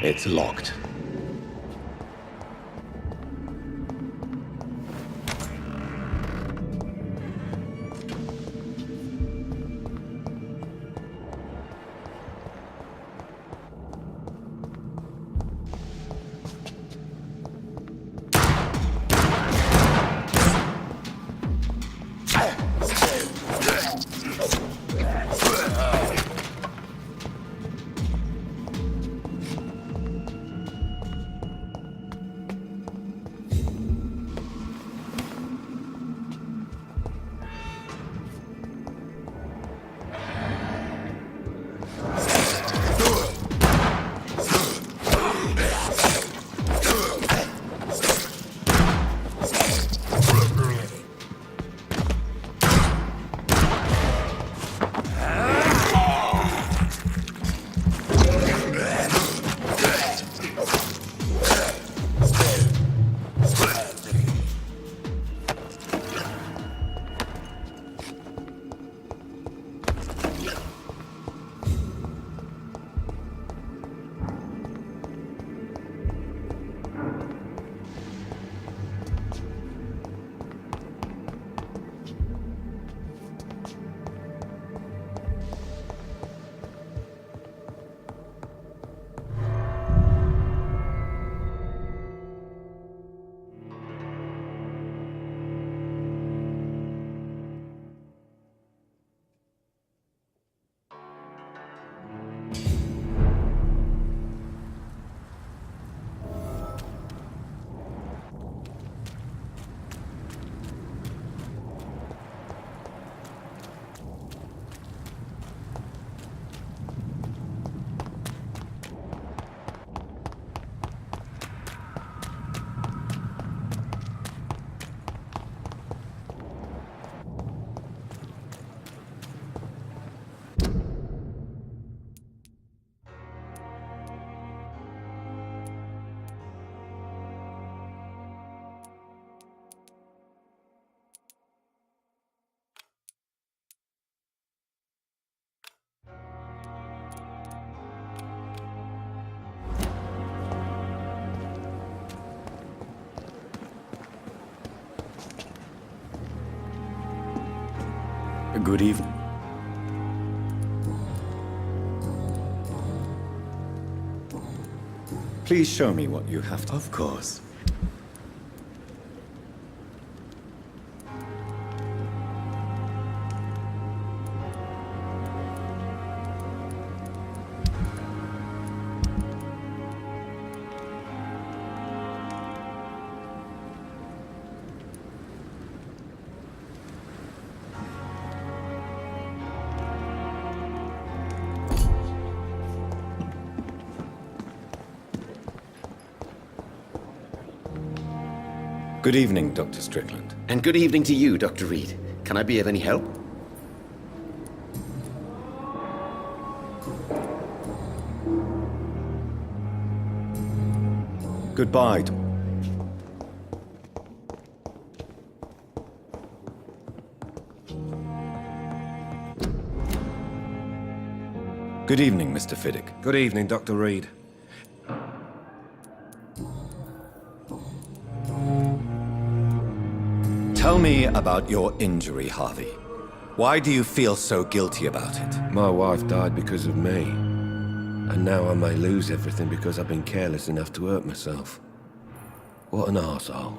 It's locked. Good evening. Please show me what you have to... Of course. Good evening, Dr. Strickland. And good evening to you, Dr. Reed. Can I be of any help? Goodbye. Good evening, Mr. Fiddick. Good evening, Dr. Reed. Tell me about your injury, Harvey. Why do you feel so guilty about it? My wife died because of me. And now I may lose everything because I've been careless enough to hurt myself. What an arsehole.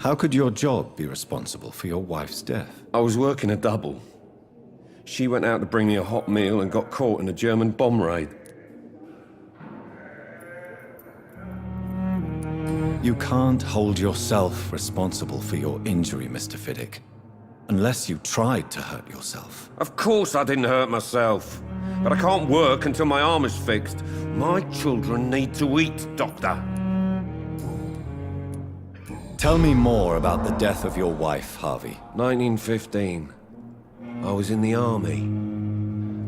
How could your job be responsible for your wife's death? I was working a double. She went out to bring me a hot meal and got caught in a German bomb raid. You can't hold yourself responsible for your injury, Mr. Fiddick. Unless you tried to hurt yourself. Of course I didn't hurt myself. But I can't work until my arm is fixed. My children need to eat, Doctor. Tell me more about the death of your wife, Harvey. 1915. I was in the army,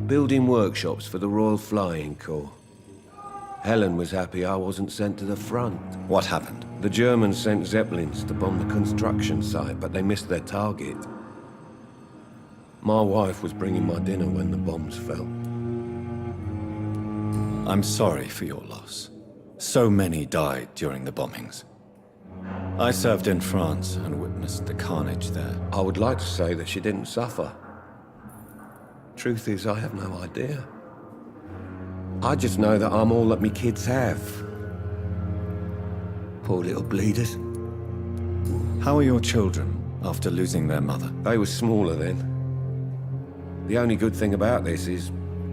building workshops for the Royal Flying Corps. Helen was happy I wasn't sent to the front. What happened? The Germans sent Zeppelins to bomb the construction site, but they missed their target. My wife was bringing my dinner when the bombs fell. I'm sorry for your loss. So many died during the bombings. I served in France and witnessed the carnage there. I would like to say that she didn't suffer. Truth is, I have no idea. I just know that I'm all that me kids have. Poor little bleeders. How are your children after losing their mother? They were smaller then. The only good thing about this is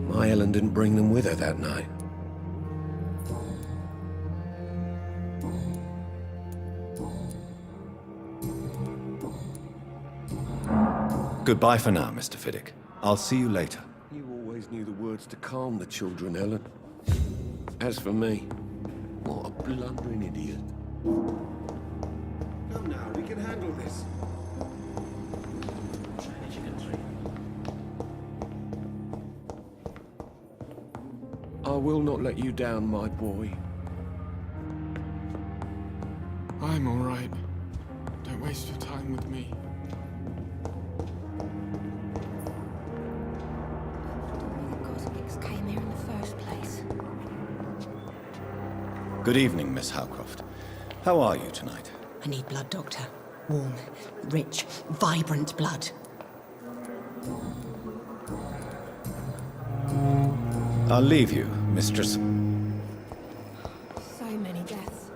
my Helen didn't bring them with her that night. Goodbye for now, Mr. Fiddick. I'll see you later. You always knew the words to calm the children, Helen. As for me, what a blundering idiot. Come now, we can handle this. I will not let you down, my boy. I'm all right. Don't waste your time with me. Came here in the first place. Good evening, Miss Howcroft. How are you tonight? I need blood, Doctor. Warm, rich, vibrant blood. I'll leave you, Mistress. So many deaths.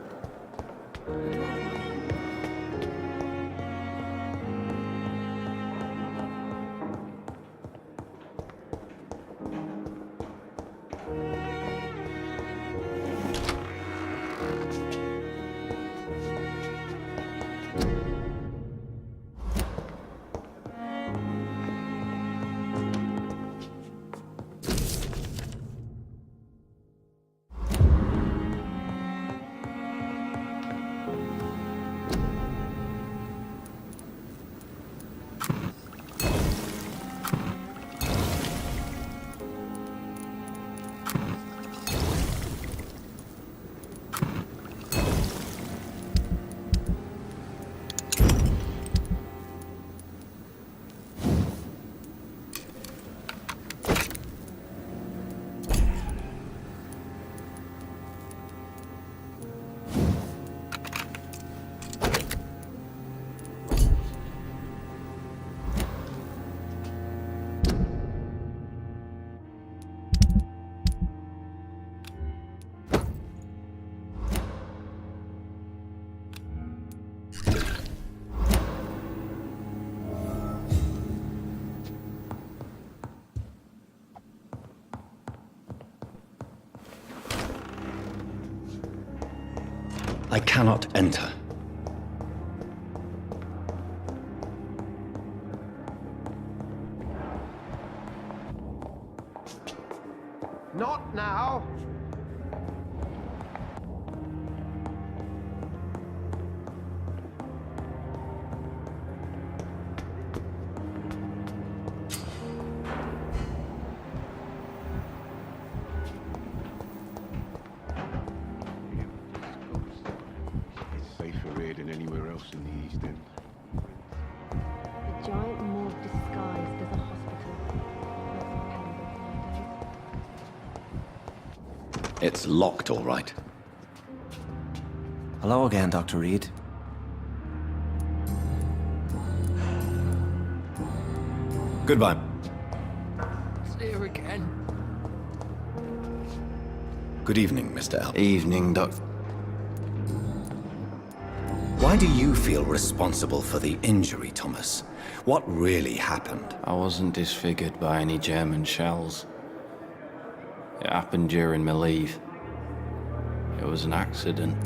I cannot enter. Not now. It's safer here than anywhere else in the East End. A giant morgue disguised as a hospital. It's locked, all right. Hello again, Dr. Reed. Goodbye. See you again. Good evening, Mr. Al. Evening, Doc. Why do you feel responsible for the injury, Thomas? What really happened? I wasn't disfigured by any German shells. It happened during my leave. It was an accident.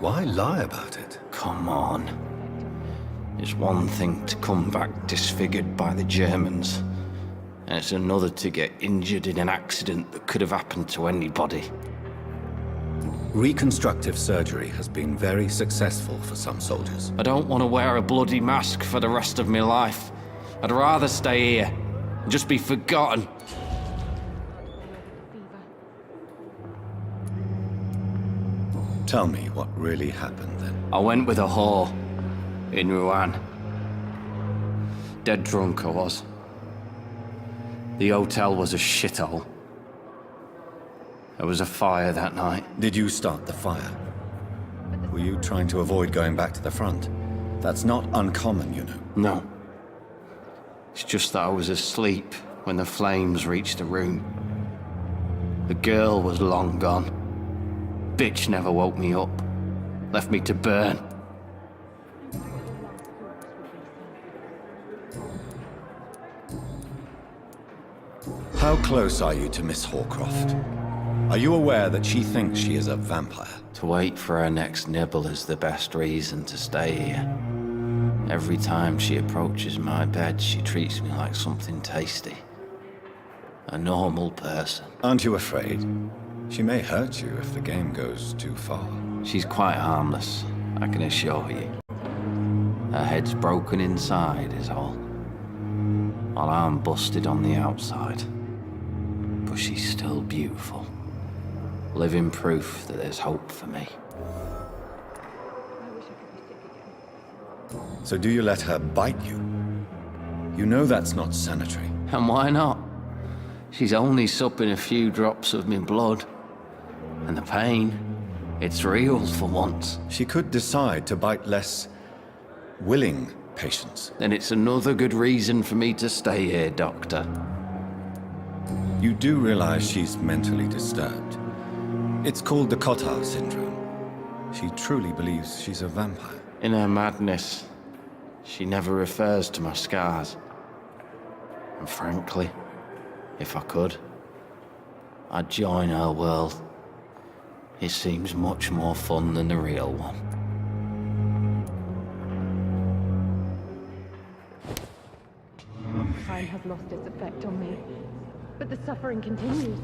Why lie about it? Come on. It's one thing to come back disfigured by the Germans, and it's another to get injured in an accident that could have happened to anybody. Reconstructive surgery has been very successful for some soldiers. I don't want to wear a bloody mask for the rest of my life. I'd rather stay here and just be forgotten. Tell me what really happened then. I went with a whore in Rouen. Dead drunk I was. The hotel was a shithole. There was a fire that night. Did you start the fire? Were you trying to avoid going back to the front? That's not uncommon, you know. No. It's just that I was asleep when the flames reached the room. The girl was long gone. Bitch never woke me up. Left me to burn. How close are you to Miss Horcroft? Are you aware that she thinks she is a vampire? To wait for her next nibble is the best reason to stay here. Every time she approaches my bed, she treats me like something tasty. A normal person. Aren't you afraid? She may hurt you if the game goes too far. She's quite harmless, I can assure you. Her head's broken inside is all, while I'm busted on the outside. But she's still beautiful. Living proof that there's hope for me. So do you let her bite you? You know that's not sanitary. And why not? She's only supping a few drops of me blood. And the pain, it's real for once. She could decide to bite less willing patients. Then it's another good reason for me to stay here, Doctor. You do realize she's mentally disturbed. It's called the Cotard syndrome. She truly believes she's a vampire. In her madness, she never refers to my scars. And frankly, if I could, I'd join her world. It seems much more fun than the real one. Time has lost its effect on me, but the suffering continues.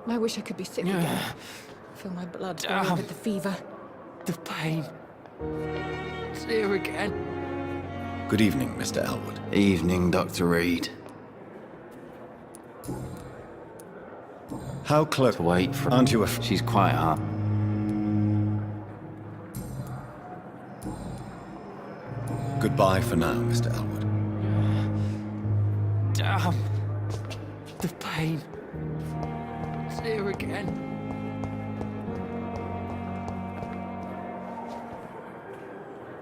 I wish I could be sick again. Feel my blood boiling with the fever. The pain. It's here again. Good evening, Mr. Elwood. Evening, Dr. Reed. How close? To wait for... Aren't you afraid? She's quite hard. Goodbye for now, Mr. Elwood. Damn. The pain. It's here again.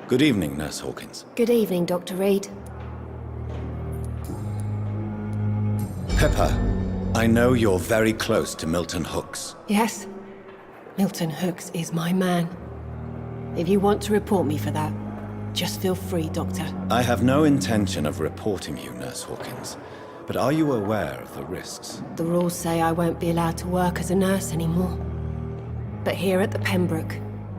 Good evening, Nurse Hawkins. Good evening, Dr. Reed. Pepper, I know you're very close to Milton Hooks. Yes, Milton Hooks is my man. If you want to report me for that, just feel free, Doctor. I have no intention of reporting you, Nurse Hawkins, but are you aware of the risks? The rules say I won't be allowed to work as a nurse anymore. But here at the Pembroke,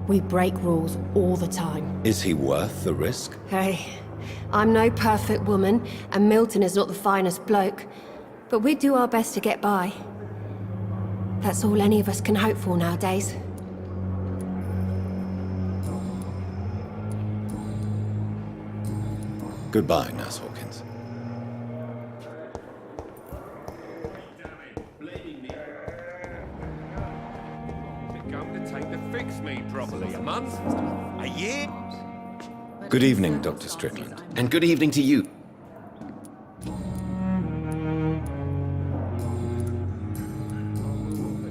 we break rules all the time. Is he worth the risk? Hey, I'm no perfect woman, and Milton is not the finest bloke, but we do our best to get by. That's all any of us can hope for nowadays. Goodbye, Nurse Hawkins. Going to take the fix me properly. A month? A year? Good evening, Dr. Strickland. And good evening to you.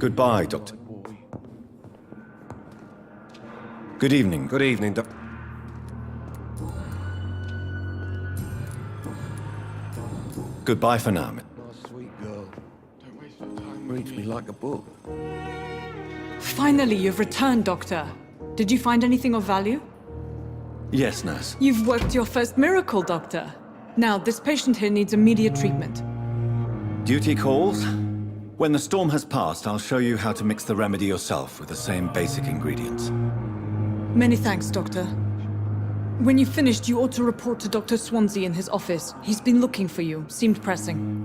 Goodbye, Doctor. Good evening. Good evening, Doc. Goodbye for now. Oh, sweet girl. Don't waste your time with Reads me like a book. Finally, you've returned, Doctor. Did you find anything of value? Yes, nurse. You've worked your first miracle, Doctor. Now, this patient here needs immediate treatment. Duty calls. When the storm has passed, I'll show you how to mix the remedy yourself with the same basic ingredients. Many thanks, Doctor. When you've finished, you ought to report to Dr. Swansea in his office. He's been looking for you. Seemed pressing.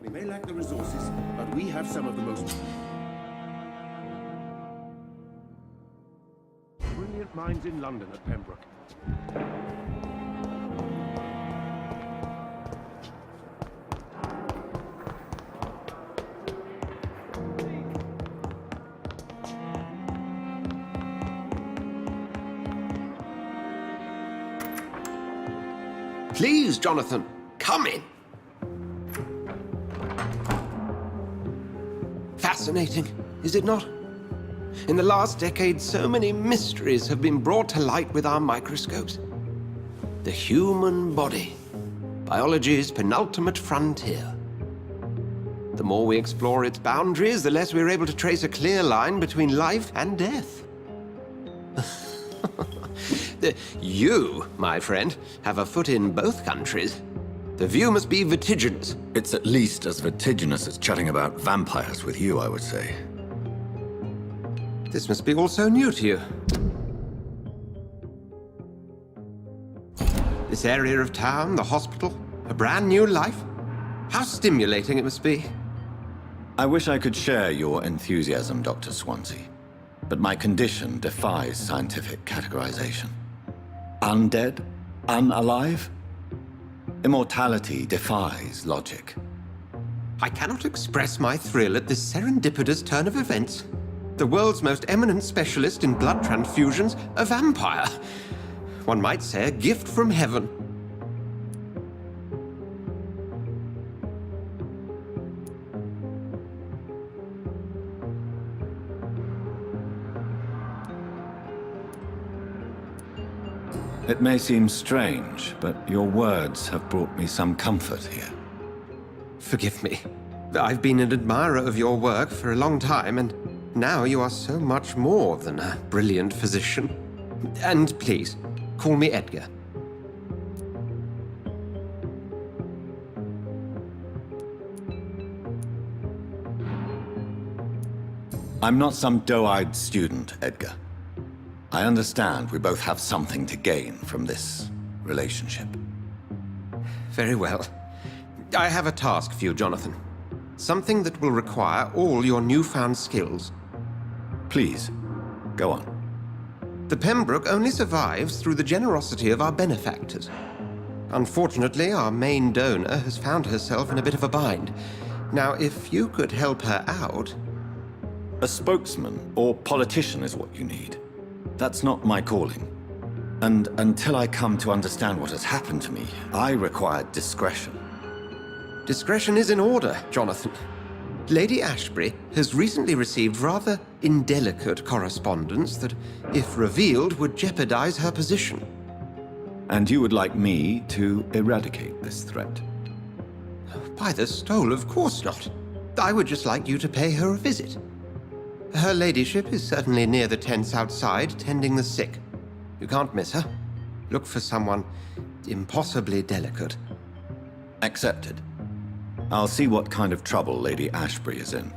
We may lack the resources, but we have some of the most Brilliant minds in London at Pembroke. Please, Jonathan, come in. Fascinating, is it not? In the last decade, so many mysteries have been brought to light with our microscopes. The human body, biology's penultimate frontier. The more we explore its boundaries, the less we're able to trace a clear line between life and death. You, my friend, have a foot in both countries. The view must be vertiginous. It's at least as vertiginous as chatting about vampires with you, I would say. This must be all so new to you. This area of town, the hospital, a brand new life. How stimulating it must be. I wish I could share your enthusiasm, Dr. Swansea, but my condition defies scientific categorization. Undead? Unalive? Immortality defies logic. I cannot express my thrill at this serendipitous turn of events. The world's most eminent specialist in blood transfusions, a vampire. One might say a gift from heaven. It may seem strange, but your words have brought me some comfort here. Forgive me. I've been an admirer of your work for a long time, and now you are so much more than a brilliant physician. And please, call me Edgar. I'm not some doe-eyed student, Edgar. I understand we both have something to gain from this relationship. Very well. I have a task for you, Jonathan. Something that will require all your newfound skills. Please, go on. The Pembroke only survives through the generosity of our benefactors. Unfortunately, our main donor has found herself in a bit of a bind. Now, if you could help her out... A spokesman or politician is what you need. That's not my calling. And until I come to understand what has happened to me, I require discretion. Discretion is in order, Jonathan. Lady Ashbury has recently received rather indelicate correspondence that, if revealed, would jeopardize her position. And you would like me to eradicate this threat? By the stole, of course not. I would just like you to pay her a visit. Her ladyship is certainly near the tents outside, tending the sick. You can't miss her. Look for someone impossibly delicate. Accepted. I'll see what kind of trouble Lady Ashbury is in.